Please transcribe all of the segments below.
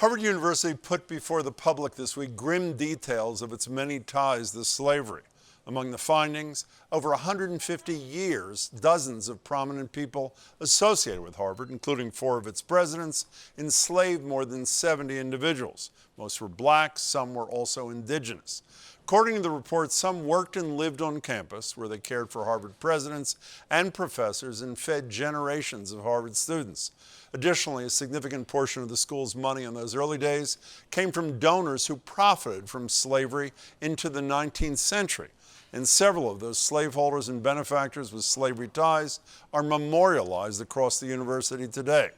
Harvard University put before the public this week grim details of its many ties to slavery. Among the findings, over 150 years, dozens of prominent people associated with Harvard, including 4 of its presidents, enslaved more than 70 individuals. Most were black, some were also indigenous. According to the report, some worked and lived on campus, where they cared for Harvard presidents and professors and fed generations of Harvard students. Additionally, a significant portion of the school's money in those early days came from donors who profited from slavery into the 19th century. And several of those slaveholders and benefactors with slavery ties are memorialized across the university today.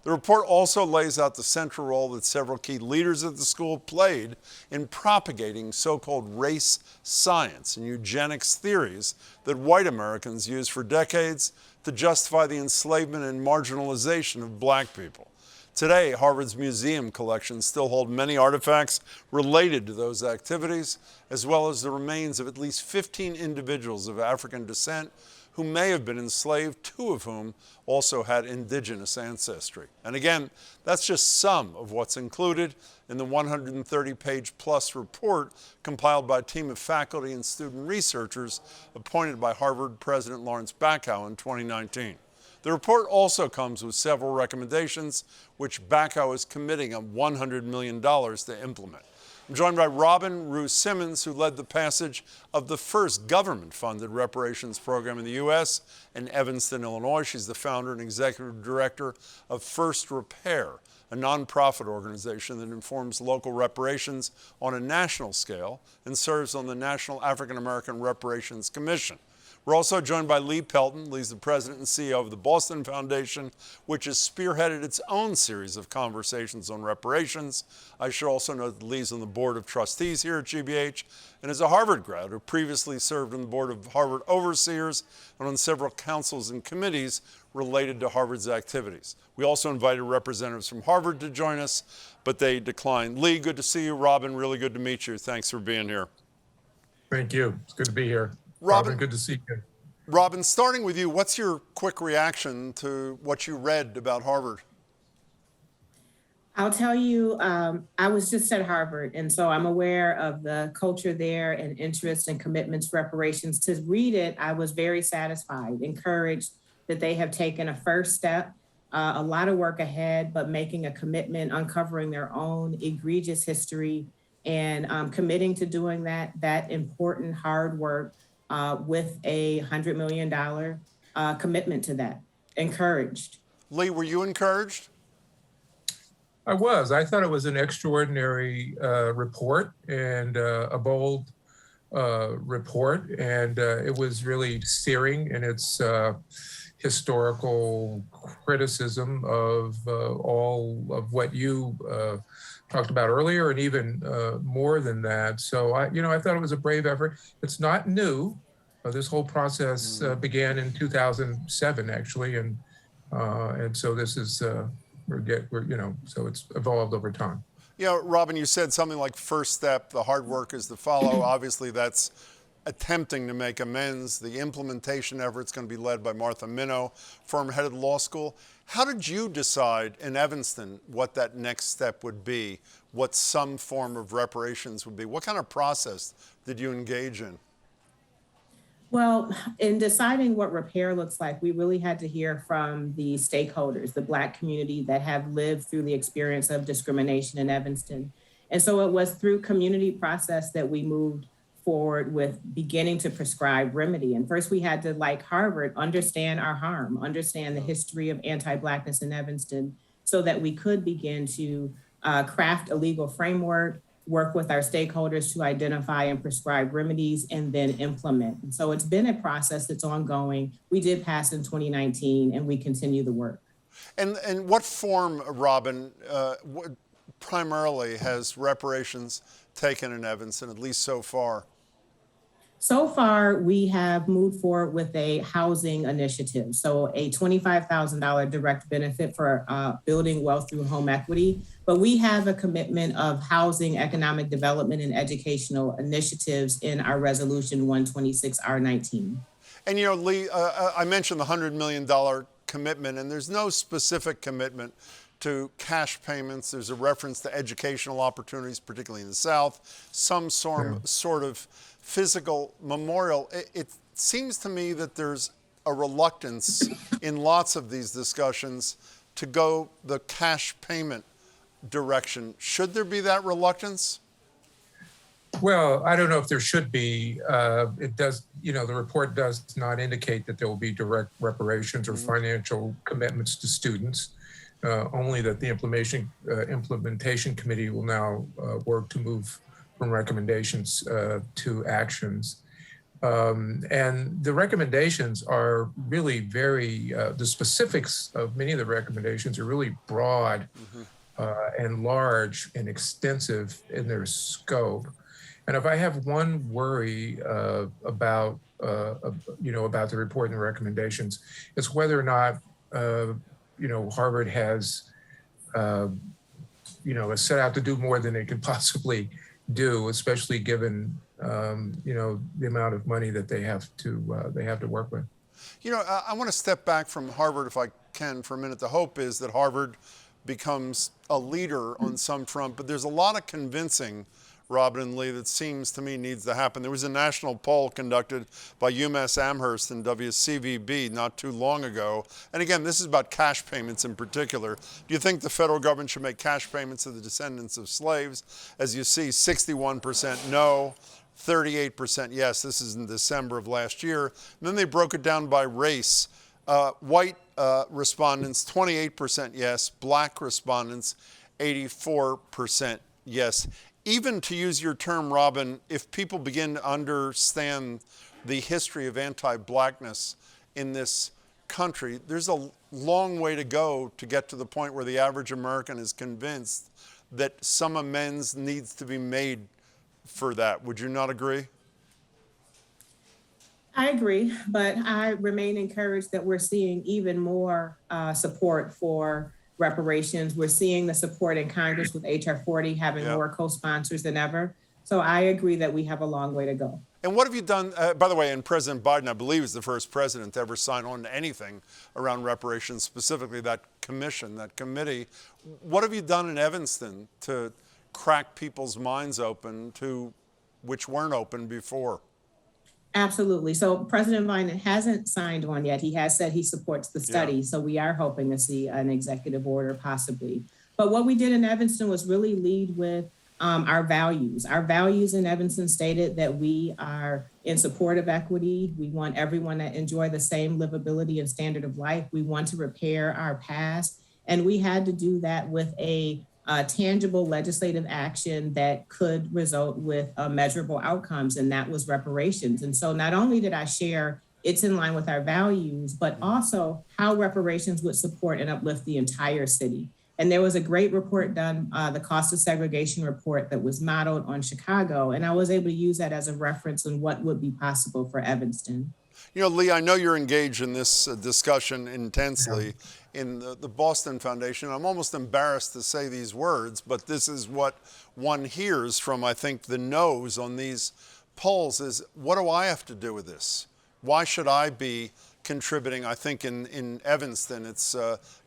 The report also lays out the central role that several key leaders at the school played in propagating so-called race science and eugenics theories that white Americans used for decades to justify the enslavement and marginalization of black people. Today, Harvard's museum collections still hold many artifacts related to those activities, as well as the remains of at least 15 individuals of African descent who may have been enslaved, 2 of whom also had indigenous ancestry. And again, that's just some of what's included in the 130-page plus report compiled by a team of faculty and student researchers appointed by Harvard President Lawrence Bacow in 2019. The report also comes with several recommendations, which Bacow is committing $100 million to implement. I'm joined by Robin Rue Simmons, who led the passage of the first government-funded reparations program in the U.S. in Evanston, Illinois. She's the founder and executive director of FirstRepair, a nonprofit organization that informs local reparations on a national scale and serves on the National African American Reparations Commission. We're also joined by Lee Pelton. Lee's the president and CEO of the Boston Foundation, which has spearheaded its own series of conversations on reparations. I should also note that Lee's on the board of trustees here at GBH and is a Harvard grad who previously served on the board of Harvard Overseers and on several councils and committees related to Harvard's activities. We also invited representatives from Harvard to join us, but they declined. Lee, good to see you. Robin, really good to meet you. Thanks for being here. Thank you. It's good to be here. Robin, good to see you. Robin, starting with you, what's your quick reaction to what you read about Harvard? I'll tell you, I was just at Harvard, and so I'm aware of the culture there and interest and commitments to reparations. To read it, I was very satisfied, encouraged that they have taken a first step, a lot of work ahead, but making a commitment, uncovering their own egregious history and committing to doing that important hard work with a $100 million commitment to that. Encouraged. Lee, were you encouraged? I was. I thought it was an extraordinary report and a bold report, and it was really searing in its historical criticism of all of what you talked about earlier, and even more than that. So I thought it was a brave effort. It's not new. This whole process began in 2007, actually, and so this is so it's evolved over time. Yeah, Robin, you said something like first step, the hard work is to follow. Obviously, that's attempting to make amends. The implementation effort's going to be led by Martha Minow, former head of the law school. How did you decide in Evanston what that next step would be, what some form of reparations would be? What kind of process did you engage in? Well, in deciding what repair looks like, we really had to hear from the stakeholders, the Black community that have lived through the experience of discrimination in Evanston. And so it was through community process that we moved forward with beginning to prescribe remedy. And first we had to, like Harvard, understand our harm, understand the history of anti-Blackness in Evanston so that we could begin to craft a legal framework, work with our stakeholders to identify and prescribe remedies, and then implement. And so it's been a process that's ongoing. We did pass in 2019, and we continue the work. And what form, Robin, primarily has reparations taken in Evanston, at least so far? So far, we have moved forward with a housing initiative. So a $25,000 direct benefit for building wealth through home equity. But we have a commitment of housing, economic development, and educational initiatives in our resolution 126R19. And Lee, I mentioned the $100 million commitment, and there's no specific commitment to cash payments. There's a reference to educational opportunities, particularly in the South, some sort of physical memorial. It seems to me that there's a reluctance in lots of these discussions to go the cash payment direction. Should there be that reluctance? Well, I don't know if there should be. It does, the report does not indicate that there will be direct reparations or financial commitments to students, only that the implementation committee will now work to move from recommendations to actions. And the recommendations are really the specifics of many of the recommendations are really broad and large and extensive in their scope. And if I have one worry about the report and the recommendations, it's whether or not, Harvard has, set out to do more than it can possibly do, especially given, the amount of money that they have to work with. I want to step back from Harvard, if I can, for a minute. The hope is that Harvard becomes a leader on some front, but there's a lot of convincing, Robin and Lee, that seems to me needs to happen. There was a national poll conducted by UMass Amherst and WCVB not too long ago. And again, this is about cash payments in particular. Do you think the federal government should make cash payments to the descendants of slaves? As you see, 61% no, 38% yes. This is in December of last year. And then they broke it down by race. White respondents, 28% yes. Black respondents, 84% yes. Even, to use your term, Robin, if people begin to understand the history of anti-blackness in this country, there's a long way to go to get to the point where the average American is convinced that some amends needs to be made for that. Would you not agree? I agree, but I remain encouraged that we're seeing even more support for reparations. We're seeing the support in Congress with HR 40 having more co-sponsors than ever. So I agree that we have a long way to go. And what have you done, by the way, and President Biden, I believe, is the first president to ever sign on to anything around reparations, specifically that commission, that committee. What have you done in Evanston to crack people's minds open to which weren't open before? Absolutely. So President Biden hasn't signed one yet. He has said he supports the study. So we are hoping to see an executive order possibly. But what we did in Evanston was really lead with our values. Our values in Evanston stated that we are in support of equity. We want everyone to enjoy the same livability and standard of life. We want to repair our past. And we had to do that with a tangible legislative action that could result with measurable outcomes, and that was reparations. And so not only did I share it's in line with our values, but also how reparations would support and uplift the entire city. And there was a great report done, the cost of segregation report, that was modeled on Chicago, and I was able to use that as a reference on what would be possible for Evanston. Lee, I know you're engaged in this discussion intensely in the Boston Foundation. I'm almost embarrassed to say these words, but this is what one hears from, I think, the no's on these polls is, what do I have to do with this? Why should I be contributing? I think in Evanston, it's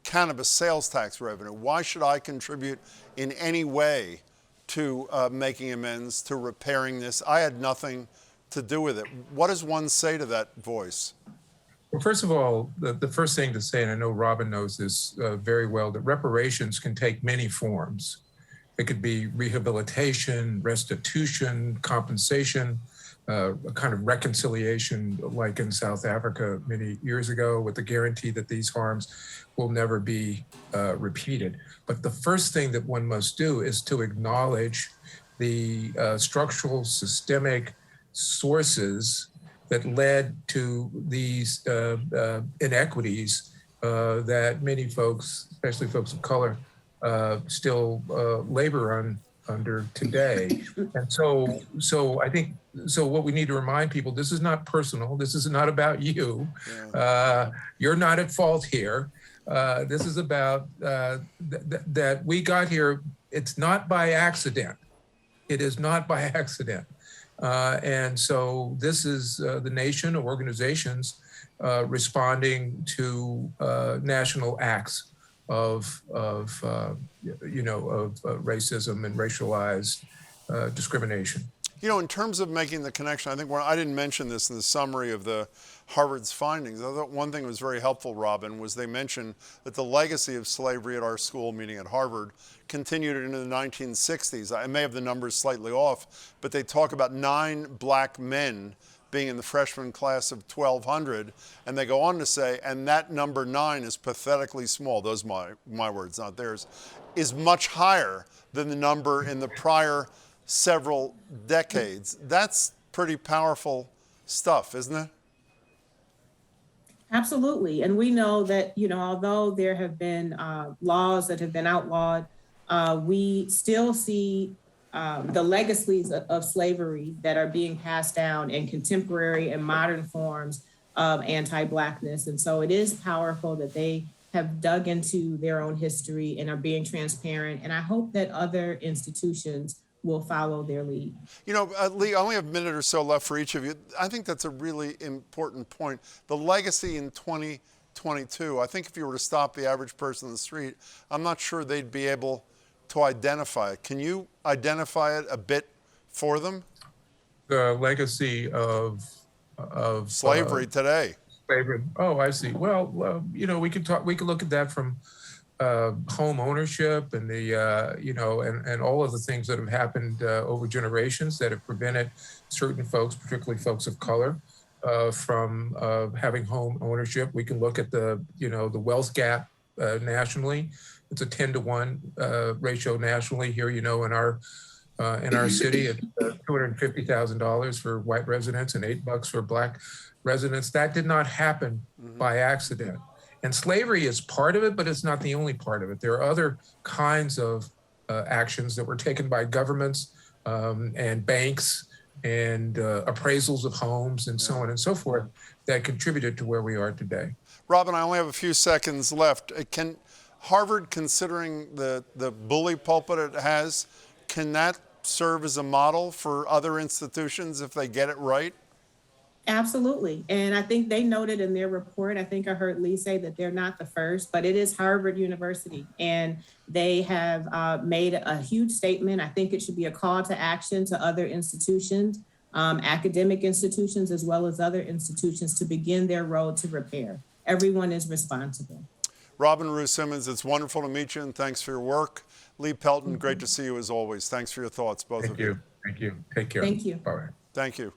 cannabis sales tax revenue. Why should I contribute in any way to making amends, to repairing this? I had nothing to do with it. What does one say to that voice? Well, first of all, the first thing to say, and I know Robin knows this very well, that reparations can take many forms. It could be rehabilitation, restitution, compensation, a kind of reconciliation like in South Africa many years ago with the guarantee that these harms will never be repeated. But the first thing that one must do is to acknowledge the structural, systemic sources that led to these inequities that many folks, especially folks of color, still labor under today. And so I think, so what we need to remind people, this is not personal. This is not about you. You're not at fault here. This is about that we got here. It's not by accident. It is not by accident. And so this is the nation or organizations responding to national acts racism and racialized discrimination. You know, in terms of making the connection, I think I didn't mention this in the summary of the Harvard's findings. I thought one thing that was very helpful, Robin, was they mentioned that the legacy of slavery at our school, meaning at Harvard, continued into the 1960s. I may have the numbers slightly off, but they talk about 9 black men being in the freshman class of 1,200, and they go on to say, and that number 9 is pathetically small, those are my words, not theirs, is much higher than the number in the prior several decades. That's pretty powerful stuff, isn't it? Absolutely. And we know that, although there have been laws that have been outlawed, we still see the legacies of slavery that are being passed down in contemporary and modern forms of anti-Blackness. And so it is powerful that they have dug into their own history and are being transparent. And I hope that other institutions will follow their lead. Lee, I only have a minute or so left for each of you. I think that's a really important point. The legacy in 2022, I think if you were to stop the average person in the street, I'm not sure they'd be able to identify it. Can you identify it a bit for them? The legacy of slavery today. Slavery. Oh, I see. Well, we can look at that from home ownership and the and all of the things that have happened over generations that have prevented certain folks, particularly folks of color, from having home ownership. We can look at the wealth gap nationally. It's a 10-to-1 ratio nationally here. In our city, at $250,000 for white residents and $8 for Black residents. That did not happen by accident. And slavery is part of it, but it's not the only part of it. There are other kinds of actions that were taken by governments and banks and appraisals of homes and so on and so forth that contributed to where we are today. Robin, I only have a few seconds left. Can Harvard, considering the bully pulpit it has, can that serve as a model for other institutions if they get it right? Absolutely. And I think they noted in their report, I think I heard Lee say that they're not the first, but it is Harvard University. And they have made a huge statement. I think it should be a call to action to other institutions, academic institutions, as well as other institutions to begin their road to repair. Everyone is responsible. Robin Rue Simmons, it's wonderful to meet you and thanks for your work. Lee Pelton, great to see you as always. Thanks for your thoughts, both of you. Thank you. Take care. Thank you. Bye. Thank you.